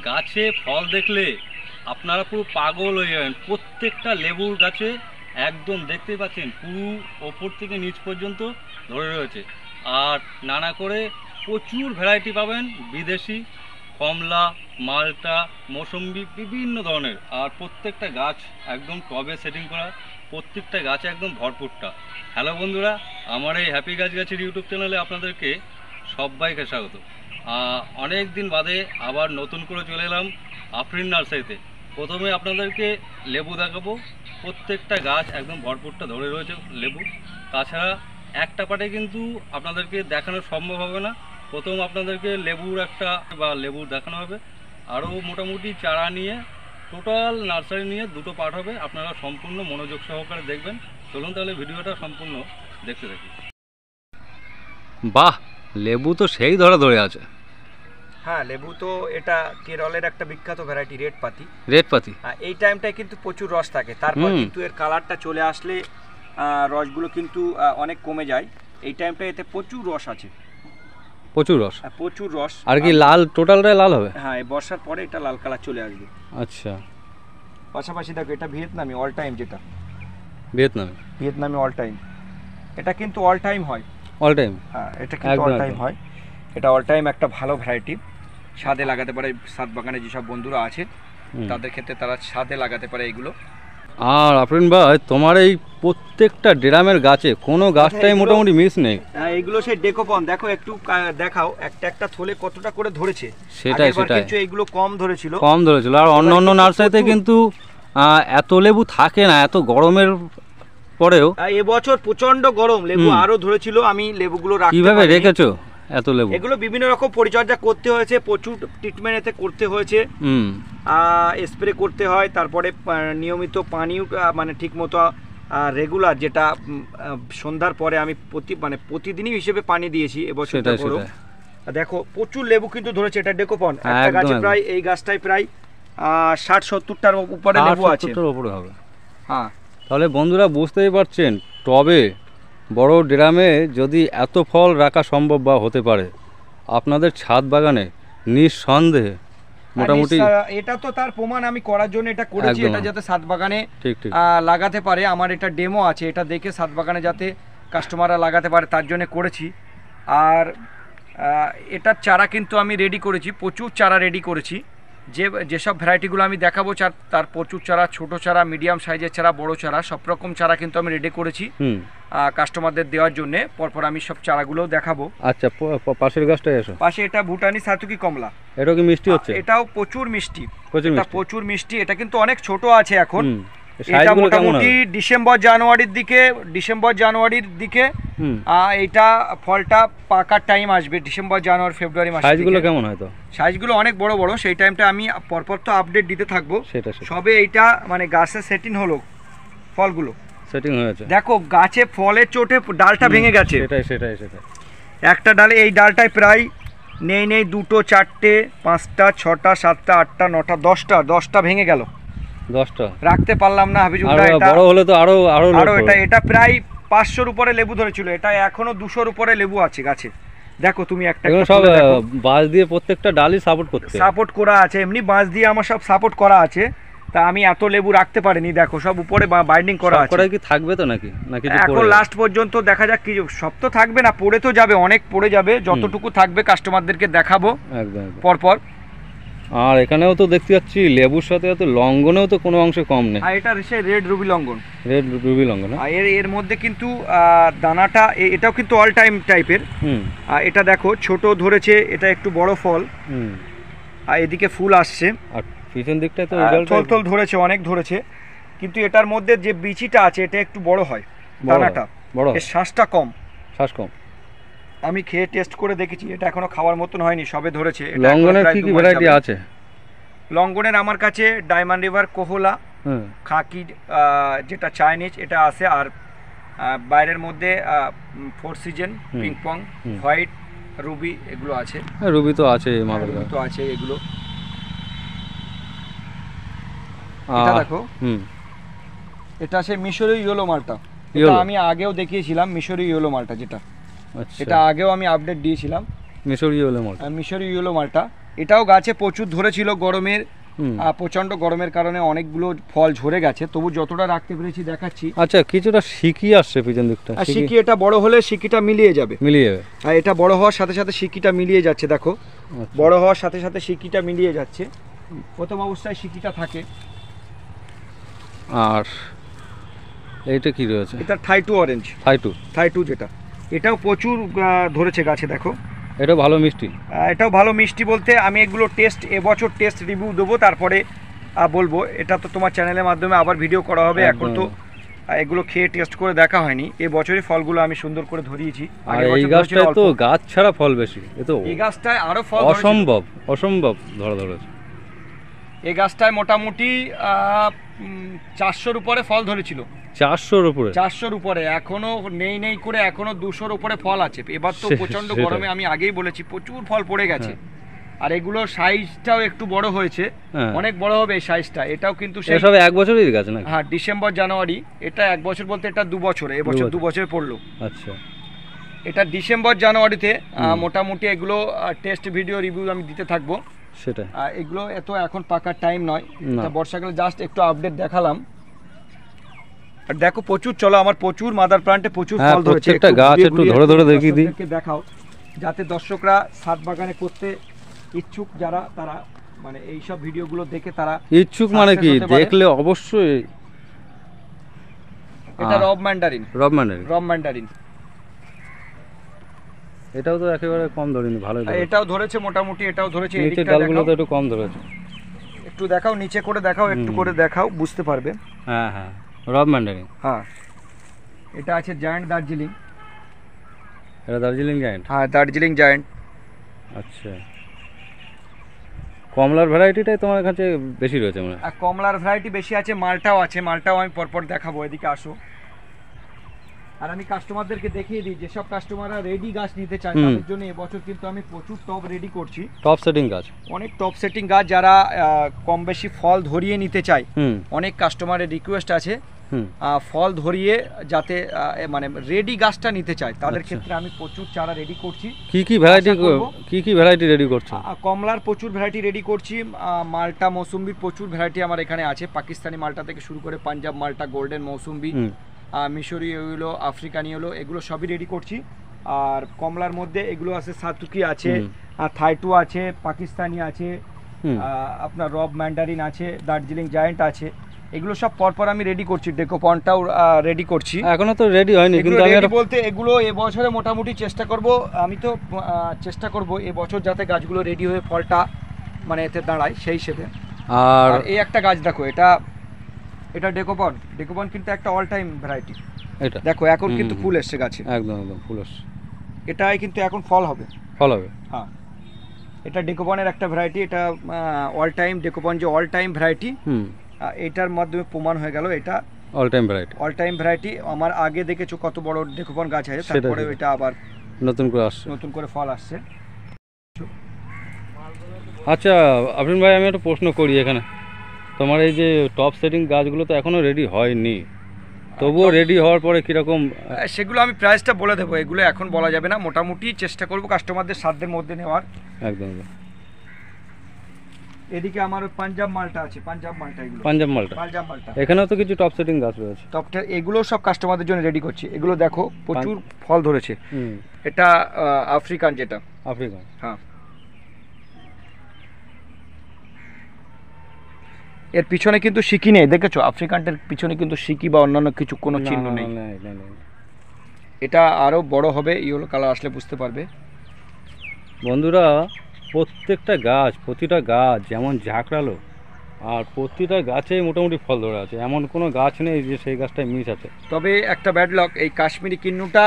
গাছে ফল দেখলে আপনারা পুরো পাগল হয়ে যাবেন। প্রত্যেকটা লেবুর গাছে একদম দেখতেই পাচ্ছেন পুরো ওপর থেকে নিচ পর্যন্ত ধরে রয়েছে। আর নানা করে প্রচুর ভ্যারাইটি পাবেন, বিদেশি কমলা, মালটা, মৌসম্বি, বিভিন্ন ধরনের। আর প্রত্যেকটা গাছ একদম টবে সেটিং করা, প্রত্যেকটা গাছে একদম ভরপুরটা। হ্যালো বন্ধুরা, আমার এই হ্যাপি গাছগাছির ইউটিউব চ্যানেলে আপনাদেরকে সবাইকে স্বাগত। অনেক দিন বাদে আবার নতুন করে চলে এলাম আফরিন নার্সারিতে। প্রথমে আপনাদেরকে লেবু দেখাবো, প্রত্যেকটা গাছ একদম ভরপুরটা ধরে রয়েছে লেবু। তাছাড়া একটা পাটে কিন্তু আপনাদেরকে দেখানো সম্ভব হবে না, প্রথম আপনাদেরকে লেবুর লেবুর দেখানো হবে। আরও মোটামুটি চারা নিয়ে টোটাল নার্সারি নিয়ে দুটো পার্ট হবে, আপনারা সম্পূর্ণ মনোযোগ সহকারে দেখবেন। চলুন তাহলে ভিডিওটা সম্পূর্ণ দেখতে থাকি। বাহ, লেবু তো সেই ধরে আছে। হ্যাঁ, লেবু তো এটা কেরলের একটা বিখ্যাত ভ্যারাইটি রেড পাতি। এই টাইমটায় কিন্তু প্রচুর রস থাকে, তারপর কিন্তু এর কালারটা চলে আসলে রসগুলো কিন্তু অনেক কমে যায়। এই টাইমটায় এতে প্রচুর রস আছে, প্রচুর রস। আর কি লাল, টোটালটাই লাল হবে? হ্যাঁ, এই বর্ষার পরে এটা লাল কালার চলে আসবে। আচ্ছা, পাশাপাশি দেখো এটা ভিয়েতনামি অল টাইম, যেটা ভিয়েতনামি অল টাইম, এটা কিন্তু অল টাইম হয়। হ্যাঁ, এটা কিন্তু অল টাইম হয়। এটা অল টাইম একটা ভালো ভ্যারাইটি, ছাদে লাগাতে পারে। ছাদ বাগানে যেসব বন্ধুরা আছে তাদের ক্ষেত্রে তারা ছাদে লাগাতে পারে এগুলো। আর আফরিন ভাই, তোমার এই প্রত্যেকটা ড্রামের গাছে কোনো গাছটাই মোটামুটি মিস নেই। হ্যাঁ, এগুলো সেই ডেকোপন, দেখো একটু দেখাও একটা থলে কতটা করে ধরেছে। সেটাই কিন্তু এগুলো কম ধরেছিল। আর অন্য নার্সারিতে কিন্তু এত লেবু থাকে না, এত গরমের পরেও। এবছর প্রচন্ড গরম, লেবু আরো ধরেছিল। আমি লেবুগুলো কিভাবে রেখেছো এত লেবু? এগুলো বিভিন্ন রকম পরিচর্যা করতে হয়েছে, প্রচুর ট্রিটমেন্ট এতে করতে হয়েছে, স্প্রে করতে হয়, তারপরে নিয়মিত পানি মানে ঠিক মতো রেগুলার, যেটা সন্ধ্যার পরে আমি প্রতিদিনই হিসেবে পানি দিয়েছি এবছর। দেখো প্রচুর লেবু কিন্তু ধরেছে। এটা ডেকোপন, একটা গাছে প্রায়, এই গাছটায় প্রায় 60-70টার উপরে লেবু আছে। হ্যাঁ, তাহলে বন্ধুরা বুঝতেই পারছেন, টবে বড় ড্রামে যদি এত ফল রাখা সম্ভব বা হতে পারে, আপনাদের ছাদ বাগানে নিঃসন্দেহে মোটামুটি। এটা তো তার প্রমাণ আমি করার জন্য এটা করেছি, এটা যাতে ছাদ বাগানে লাগাতে পারে। আমার এটা ডেমো আছে, এটা দেখে ছাদ বাগানে যাতে কাস্টমাররা লাগাতে পারে তার জন্য করেছি। আর এটার চারা কিন্তু আমি রেডি করেছি, প্রচুর চারা রেডি করেছি। যেসব ভ্যারাইটিগুলো আমি দেখাবো তার প্রচুর চারা, ছোট চারা, মিডিয়াম সাইজের চারা, বড় চারা, সব রকম চারা কিন্তু আমি রেডি করেছি কাস্টমারদের দেওয়ার জন্য। পরপর আমি সব চারাগুলোও দেখাবো। আচ্ছা, পাশের গাছটাই এসো। পাশে এটা ভুটানি সাতুকি কমলা। এটা কি মিষ্টি হচ্ছে? এটাও প্রচুর মিষ্টি, প্রচুর মিষ্টি। এটা কিন্তু অনেক ছোট আছে এখন। এটা মোটামুটি ডিসেম্বর জানুয়ারির দিকে এইটা ফলটা পাকার টাইম আসবে। ডিসেম্বর জানুয়ারি ফেব্রুয়ারি মাসে। সাইজগুলো কেমন হয়? তো সাইজগুলো অনেক বড় বড়। সেই টাইমটা আমি পরপর তো আপডেট দিতে থাকবো। সবে এইটা মানে গাছে সেটিং হলো, ফলগুলো সেটিং হয়েছে। দেখো গাছে ফলের চোটে ডালটা ভেঙে গেছে। সেটাই একটা ডালে, এই ডালটায় প্রায় নেই 2, 4, 5, 6, 7, 8, 9, 10টা ভেঙে গেল। 10টা রাখতে পারলাম না হাবিজুল্লাহ। এটা বড় হলে তো আরো এটা প্রায় 500-র উপরে লেবু ধরেছিল। এটা এখনো 200-র উপরে লেবু আছে গাছে। দেখো তুমি একটা সব বাঁশ দিয়ে প্রত্যেকটা ডালই সাপোর্ট করা আছে। এমনি বাঁশ দিয়ে আমার সব সাপোর্ট করা আছে। তা আমি এত লেবু রাখতে পারিনি। দেখো সব উপরে বাইন্ডিং করা আছে। কি থাকবে তো নাকি এখন লাস্ট পর্যন্ত দেখা যাক। কি সব তো থাকবে না, পড়ে তো যাবে, অনেক পড়ে যাবে। যতটুকু থাকবে কাস্টমারদেরকে দেখাবো পরপর। আর এখানেও তো দেখতে পাচ্ছি লেবুর সাথে লঙ্ঘনেও তো কোনো অংশে কম নেই। এটা সেই রেড রুবি লঙ্ঘন। এর মধ্যে কিন্তু দানাটা, এটাও কিন্তু অল টাইম টাইপের। এটা দেখো ছোট ধরেছে, এটা একটু বড় ফল। আর এদিকে ফুল আসছে, আর পিছন দিকটায় তো থল ধরেছে, অনেক ধরেছে। কিন্তু এটার মধ্যে যে বিচিটা আছে এটা একটু বড় হয়, দানাটা বড়, এর শ্বাসটা কম। আমি খেয়ে টেস্ট করে দেখেছি, এটা এখনো খাওয়ার মতন হয়নি, সবে ধরেছে। লঙ্ঘনের কি ভ্যারাইটি আছে? লঙ্ঘনের আমার কাছে ডায়মন্ড রিভার, কোহলা, খাকি, যেটা চাইনিজ এটা আছে। আর বাইরের মধ্যে 4 সিজন, পিংপং, হোয়াইট, রুবি, এগুলো আছে। রুবি তো আছে, এগুলো। এটা দেখো, এটা সেই মিশরীয় ইয়েলো মালটা। এটা আমি আগেও দেখিয়েছিলাম, মিশরীয় ইয়েলো মালটা যেটা। এটা আগেও আমি আপডেট দিয়েছিলাম, মিশরীয় ইয়েলো মালটা। এটাও গাছে প্রচুর ধরেছিল গরমের, প্রচন্ড গরমের কারণে অনেকগুলো ফল ঝরে গেছে, তবু যতটা রাখতে পেরেছি দেখাচ্ছি। আচ্ছা, কিছুটা শিকি আসছে পিছন দিকটা, শিকি এটা বড় হলে শিকিটা মিলিয়ে যাবে, আর এটা বড় হওয়ার সাথে সাথে শিকিটা মিলিয়ে যাচ্ছে। দেখো বড় হওয়ার সাথে সাথে শিকিটা মিলিয়ে যাচ্ছে, প্রথম অবস্থায় শিকিটা থাকে। আর এইটা কি রয়েছে? এটা থাইটু অরেঞ্জ, থাইটু যেটা, এটাও প্রচুর ধরেছে গাছে। দেখো এটা ভালো মিষ্টি, এটাও ভালো মিষ্টি বলতে আমি এগুলো এবছর টেস্ট রিভিউ দেবো, তারপরে বলবো। এটা তো তোমার চ্যানেলের মাধ্যমে আবার ভিডিও করা হবে, এখন তো এগুলো খেয়ে টেস্ট করে দেখা হয়নি। এবছরই ফলগুলো আমি সুন্দর করে ধরিয়েছি। আর এই গাছটায় তো গাছ ছাড়া ফল বেশি, এই গাছটায় আরো ফল অসম্ভব ধরেছে। এই গাছটায় মোটামুটি 400-র উপরে ফল ধরেছিল। 400-র উপরে এখনো নেই করে এখনো 200-র উপরে ফল আছে। এবার তো প্রচন্ড গরমে আমি আগেই বলেছি প্রচুর ফল পড়ে গেছে। আর এগুলো সাইজটাও একটু বড় হয়েছে, অনেক বড় হবে এই সাইজটা। এটাও কিন্তু সব 1 বছরের গাছ না? হ্যাঁ, ডিসেম্বর জানুয়ারি। এটা 1 বছর বলতে এটা 2 বছরে, এবছর 2 বছর পড়লো। আচ্ছা, এটা ডিসেম্বর জানুয়ারিতে মোটামুটি এগুলো টেস্ট ভিডিও রিভিউ আমি দিতে থাকবো। সেটা এগুলো এত এখন পাকার টাইম নয়, বর্ষাকালে জাস্ট একটু আপডেট দেখালাম। আর দেখো প্রচুর, চলো আমার প্রচুর মাদার প্লান্টে প্রচুর ফল ধরেছে। একটা গাছ একটু ধরে দেখিয়ে দিই, দেখাও, যাতে দর্শকরা ছাদ বাগানে করতে ইচ্ছুক যারা, তারা মানে এই সব ভিডিওগুলো দেখে তারা ইচ্ছুক। মানে কি দেখলে অবশ্যই। এটা রব ম্যান্ডারিন। এটাও তো একেবারে কম ধরেনি, ভালো। এটাও ধরেছে মোটামুটি, এটাও ধরেছে। নিচের ডালগুলো তো একটু কম ধরেছে। একটু দেখাও, নিচে করে দেখাও, একটু করে দেখাও, বুঝতে পারবে। হ্যাঁ, রব ম্যান্ডারিন। হ্যাঁ, এটা আছে জায়ান্ট দার্জিলিং। এটা দার্জিলিং জায়ান্ট? হ্যাঁ, দার্জিলিং জায়ান্ট। আচ্ছা, কমলার ভ্যারাইটিটাই তোমার কাছে বেশি রয়েছে মনে হয়? কমলার ভ্যারাইটি বেশি আছে, মালটাও আছে। মালটাও আমি পরপর দেখাবো, এদিকে আসো। আর আমি কাস্টমারদেরকে দেখিয়ে দিই, যেসব কাস্টমাররা রেডি গাছ নিতে চায় তাদের জন্য এবছর কিন্তু আমি প্রচুর টপ রেডি করছি। টপ সেটিং গাছ, অনেক টপ সেটিং গাছ, যারা কম বেশি ফল ধরিয়ে নিতে চায়। অনেক কাস্টমারের রিকোয়েস্ট আছে ফল ধরিয়ে যাতে মানে রেডি গাছটা নিতে চায়, তাদের ক্ষেত্রে আমি প্রচুর চারা রেডি করছি। কি কি ভ্যারাইটি রেডি করছো? কমলার প্রচুর ভ্যারাইটি রেডি করছি, মালটা মৌসুম্বির প্রচুর ভ্যারাইটি আমার এখানে আছে। পাকিস্তানি মালটা থেকে শুরু করে পাঞ্জাব মালটা, গোল্ডেন মৌসুম্বি, মিশরি হলো, আফ্রিকানি হলো, এগুলো সবই রেডি করছি। আর কমলার মধ্যে এগুলো আছে, সাতুকি আছে, থাইটু আছে, পাকিস্তানি আছে, আপনার রব ম্যান্ডারিন আছে, দার্জিলিং জায়ান্ট আছে। এগুলো সব পরপর আমি রেডি করছি। ডেকোপনটাও রেডি করছি, এখনো তো রেডি হয়নি। কিন্তু আমি বলতে এগুলো এবছরে মোটামুটি চেষ্টা করব, আমি তো চেষ্টা করব এবছর যাতে গাছগুলো রেডি হয়ে ফলটা মানে এতে দাঁড়ায় সেই হিসেবে। আর এই একটা গাছ দেখো, এটা ডেকোপন কিন্তু একটা অল টাইম ভ্যারাইটি। এটা দেখো এখন কিন্তু ফুল এসছে গাছে, একদম ফুল এসছে। এটাই কিন্তু এখন ফল হবে। হ্যাঁ, এটা ডেকোপনের একটা ভ্যারাইটি। এটা অল টাইম ডেকোপন যে অল টাইম ভ্যারাইটি, এটার মাধ্যমে প্রমাণ হয়ে গেল এটা অল টাইম ভ্যারাইটি। আমার আগে দেখেছো কত বড় ডেকোপন গাছ আছে, তারপরে এটা আবার নতুন করে ফল আসছে। আচ্ছা আফরিন ভাই, আমি একটা প্রশ্ন করি এখানে। তোমার এই যে টপ সেটিং গাছগুলো তো এখনো রেডি হয়নি, তবুও রেডি হওয়ার পরে কিরকম? সেগুলো আমি প্রাইসটা বলে দেবো, এগুলো এখন বলা যাবে না। মোটামুটি চেষ্টা করবো কাস্টমারদের সাধ্যের মধ্যে নেওয়ার। একদম। এদিকে আমার পাঞ্জাব মালটা আছে, পাঞ্জাব মালটা এখানেও তো কিছু টপ সেটিং গাছ রয়েছে। টপটা এগুলো সব কাস্টমারদের জন্য রেডি করছি। এগুলো দেখো প্রচুর ফল ধরেছে। এটা আফ্রিকান, যেটা আফ্রিকান। হ্যাঁ, এর পিছনে কিন্তু শিকি নেই, দেখেছো? আফ্রিকানটার পিছনে কিন্তু শিকি বা অন্যান্য কিছু কোনো চিহ্ন নেই। এটা আরো বড় হবে, ইয়েলো কালার আসলে বুঝতে পারবে। বন্ধুরা, প্রত্যেকটা গাছ, প্রতিটা গাছ যেমন ঝাঁকড়ালো, আর প্রতিটা গাছে মোটামুটি ফল ধরে আছে, এমন কোনো গাছ নেই যে সেই গাছটায় মিস আছে। তবে একটা ব্যাড লক, এই কাশ্মীরি কিন্নুটা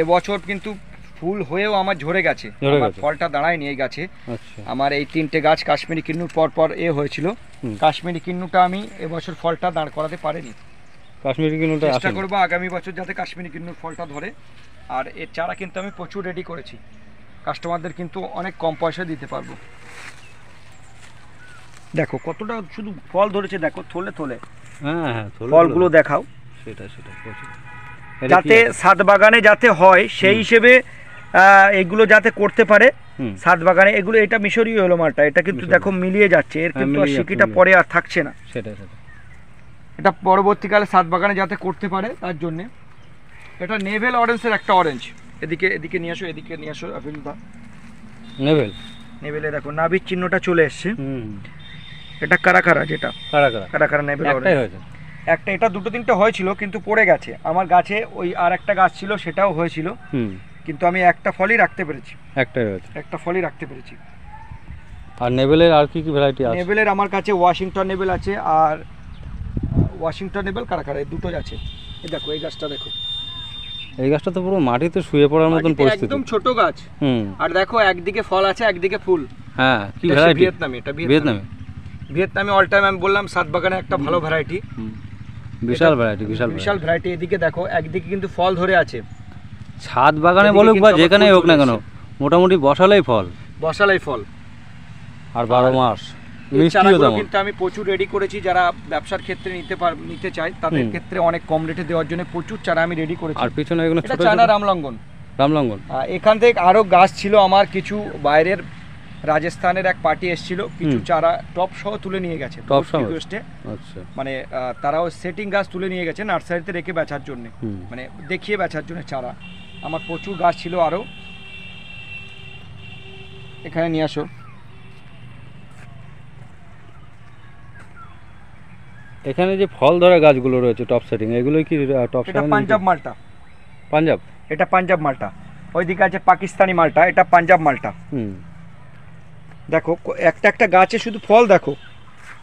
এবছর কিন্তু ফুল হয়েও আমার ঝরে গেছে, ফলটা দাঁড়ায়নি এই গাছে। আমার এই 3টে গাছ কাশ্মীরি কিন্নুর পর হয়েছিল। কাশ্মীরি কিন্নুটা আমি এবছর ফলটা দাঁড় করাতে পারিনি। কাশ্মীরি কিন্নুটা চেষ্টা করবো আগামী বছর যাতে কাশ্মীরি কিন্নুর ফলটা ধরে। আর এর চারা কিন্তু আমি প্রচুর রেডি করেছি, কাস্টমারদের কিন্তু অনেক কম পয়সা দিতে পারবো। দেখো কতটা শুধু ফল ধরেছে, দেখো থলে। হ্যাঁ, ফলগুলো দেখাও। সেটা যাতে ছাদ বাগানে যাতে হয় সেই হিসেবে এগুলো যাতে করতে পারে হুম। ছাদ বাগানে, এগুলো এটা মিশরীয় হলো মালটা, এটা কিন্তু দেখো মিলিয়ে যাচ্ছে, এর কিন্তু আর মিলিয়ে শিকিটা যাচ্ছে, পরে আর থাকছে না। সেটাই সেটাই। এটা পরবর্তীকালে ছাদ বাগানে যাতে করতে পারে তার জন্যে। এটা নেভেল অরেঞ্জের একটা অরেঞ্জ, এদিকে এদিকে নিয়ে আসো, এদিকে নিয়ে আসো আফিলদা। নেভেল, নেভেলে দেখো নাভির চিহ্নটা চলে এসছে। হুম। এটা কারা কারা, যেটা কারা কারা? কারা কারা নেভেল একটাই অরেঞ্জ হয়েছে। একটা, এটা দুটো তিনটে হয়েছিল কিন্তু পড়ে গেছে আমার গাছে। ওই আর একটা গাছ ছিল সেটাও হয়েছিল, হুম। কিন্তু আমি একটা ফলই রাখতে পেরেছি, একটাই হয়েছে। একটা ফলই রাখতে পেরেছি। আর নেভেলের আর কি কি ভ্যারাইটি আছে? নেভেলের আমার কাছে ওয়াশিংটন নেভেল আছে, আর ওয়াশিংটন নেভেল কারা কারা, এই দুটো আছে। এই দেখো এই গাছটা দেখো, এই গাছটা তো পুরো মাটিতে শুয়ে পড়ার মতন মাটিতে পরিস্থিতি। একদম ছোট গাছ, হুম। আর দেখো একদিকে ফল আছে একদিকে ফুল। হ্যাঁ, কি এটা ভ্যারাইটি? ভিয়েতনামি, এটা ভিয়েতনামি। ভিয়েতনামি অল টাইম আমি বললাম ছাদ বাগানে একটা ভালো ভ্যারাইটি, বিশাল ভ্যারাইটি, বিশাল বিশাল ভ্যারাইটি। এদিকে দেখো একদিকে কিন্তু ফল ধরে আছে, ছাদ বাগানে এদিকে বলুক কিন্তু বা আবার যেখানেই ফুল হোক না চলে কেন, মোটামুটি বসালেই ফল, বসালাই ফল। আর 12 মাস এই মিষ্টিও চারাগুলো তেমন। কিন্তু আমি প্রচুর রেডি করেছি, যারা ব্যবসার ক্ষেত্রে নিতে চায় তাদের ক্ষেত্রে অনেক কম রেটে দেওয়ার জন্য প্রচুর চারা আমি রেডি করেছি। আর পিছনে এগুলো এটা ছোট চায়না ছোট রামলঙ্গন। রামলঙ্গন। এখান থেকে আরো গাছ ছিল আমার, কিছু বাইরের রাজস্থানের এক পার্টি এসেছিল, কিছু চারা টপ সহ তুলে নিয়ে গেছে টপ সহ? রিকোয়েস্টে। আচ্ছা। মানে তারাও সেটিং গাছ তুলে নিয়ে গেছে নার্সারিতে রেখে বেচার জন্য, হুম। মানে দেখিয়ে বেচার জন্য চারা। আমার প্রচুর গাছ ছিল আরো, এখানে নিয়ে আসো। এখানে যে ফল ধরা গাছগুলো রয়েছে টপ সেটিং, এগুলো কি টপ এটা পাঞ্জাব মালটা, পাঞ্জাব? এটা পাঞ্জাব মালটা। ওইদিকে আছে পাকিস্তানি মালটা, এটা পাঞ্জাব মালটা। হুম। দেখো একটা একটা গাছে শুধু ফল দেখো,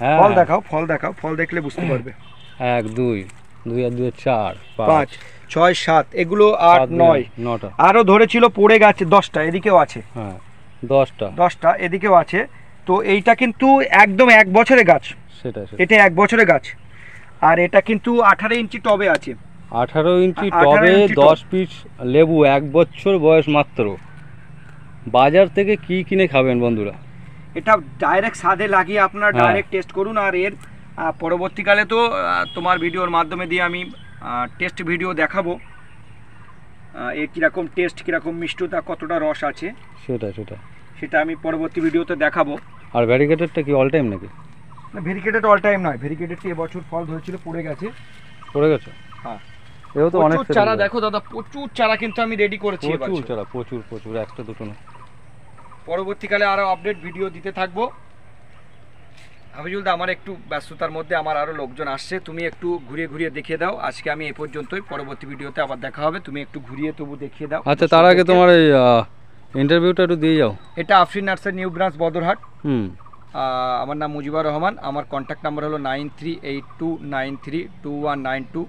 হ্যাঁ, ফল দেখাও, ফল দেখাও, ফল দেখলে বুঝতে পারবে। 1 2 2 আর 2 4 5 6 7, এগুলো 8 9 9টা আরো ধরেছিল পড়ে গেছে 10টা, এদিকেও আছে। হ্যাঁ, 10টা 10টা এদিকেও আছে। তো এইটা কিন্তু একদম 1 বছরের গাছ, সেটাই। এটা 1 বছরের গাছ। আর এটা কিন্তু 18 ইঞ্চি টবে আছে, 18 ইঞ্চি 18 টবে ইঞ্চি টব। 10 পিস লেবু, 1 বছর বয়স মাত্র। বাজার থেকে কি কিনে খাবেন বন্ধুরা? এটা ডাইরেক্ট ছাদে লাগিয়ে আপনারা হ্যাঁ। ডাইরেক্ট টেস্ট করুন। আর এর পরবর্তীকালে তো তোমার ভিডিওর মাধ্যমে দিয়ে আমি টেস্ট ভিডিও দেখাবো, এর কীরকম টেস্ট, কীরকম মিষ্টতা, কতটা রস আছে, সেটা সেটা আমি পরবর্তী ভিডিওতে দেখাবো। আর ভ্যারিগেটেডটা কি অল টাইম নাকি? না, ভেরিকেটেড অল টাইম নয়, ভেরিকেটেডটি এবছর ফল ধরেছিল পড়ে গেছে। পড়ে গেছে? হ্যাঁ, এও তো অনেক প্রচুর চারা দেখো দাদা, প্রচুর চারা কিন্তু আমি রেডি করেছি প্রচুর এবছর। চারা, প্রচুর, একটা দুটো না। পরবর্তীকালে আরো আপডেট ভিডিও দিতে থাকবো। হাফিজুলদা, আমার একটু ব্যস্ততার মধ্যে আমার আরো লোকজন আসছে, তুমি একটু ঘুরিয়ে ঘুরিয়ে দেখিয়ে দাও। আজকে আমি এই পর্যন্তই, পরবর্তী ভিডিওতে আবার দেখা হবে। তুমি একটু ঘুরিয়ে তবু দেখিয়ে দাও। আচ্ছা, তার আগে তোমার এই ইন্টারভিউটা একটু দিয়ে যাও। এটা Afrin nursery, new branch, Badarhat. হুম। আমার নাম মুজিবুর রহমান, আমার কন্ট্যাক্ট নাম্বার হলো 9382932192।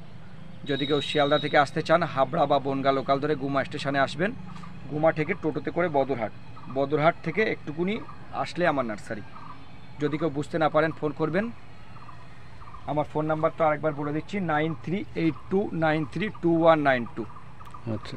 যদি কেউ শিয়ালদা থেকে আসতে চান, হাবড়া বা বনগা লোকাল ধরে গুমা স্টেশনে আসবেন, গুমা থেকে টোটোতে করে বদরহাট থেকে একটুকুনি আসলে আমার নার্সারি। যদি কেউ বুঝতে না পারেন ফোন করবেন। আমার ফোন নাম্বার তো আরেকবার বলে দিচ্ছি, 9382932192। আচ্ছা।